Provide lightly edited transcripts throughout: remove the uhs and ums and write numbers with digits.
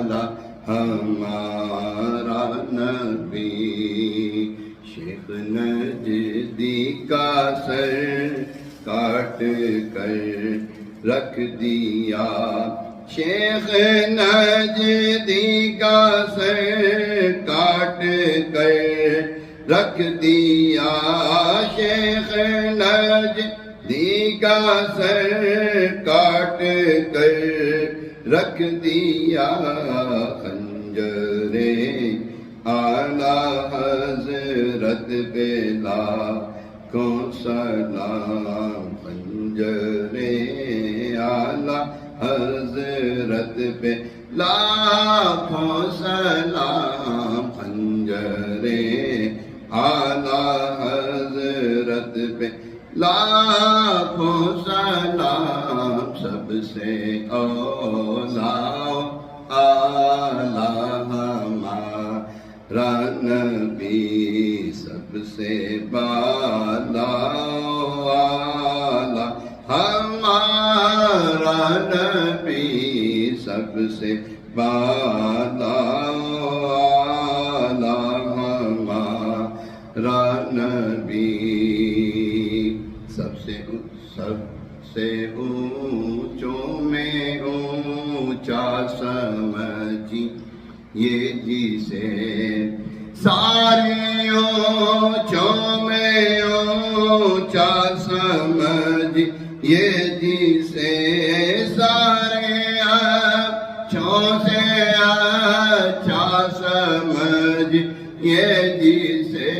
والا ہمارا نبی، شیخ نجدی کا سر کاٹ کر رکھ دیا، شیخ نجدی کا سر کاٹ کر رکھ دیا، شیخ نجدی کا سر کاٹ کر رکھ دیا، خنجر اعلیٰ حضرت پہ لاکھوں سلام، خنجر اعلیٰ حضرت پہ لاکھوں سلام، خنجر اعلیٰ حضرت پہ لاکھوں سلام، سب سے اولیٰ اعلیٰ ہمارا نبی، سب سے بالا اعلیٰ ہمارا نبی، سب سے بالا اعلیٰ ہمارا نبی، سب سے اونچوں میں اونچا سمجھی یہ جسے، سارے اونچوں میں اونچا سمجھ یہ جسے، سارے اچھوں سے اچھا سمجھ یہ جسے،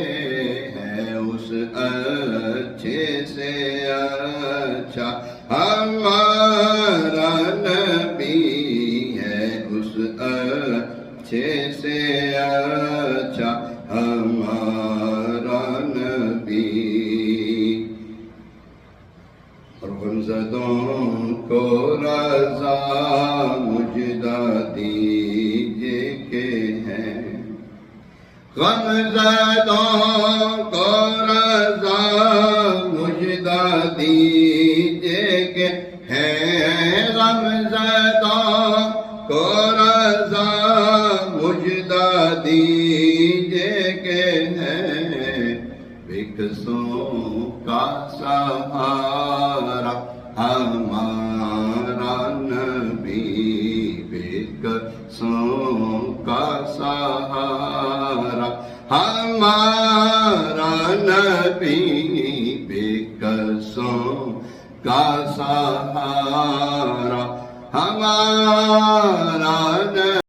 ہے اس اچھے سے اچھا ہمارا نبی، ہے اس اچھے سے اچھا ہمارا نبی، اور غمزدوں کو رضا مجدہ دیجئے کہ ہیں، غمزدوں کو رضا مجدہ دیجئے کہ ہیں، غمزدوں کو رضا مجدہ دیجئے کہ ہیں، بکسوں کا سہارا ہمارا نبی، بکسوں کا سہارا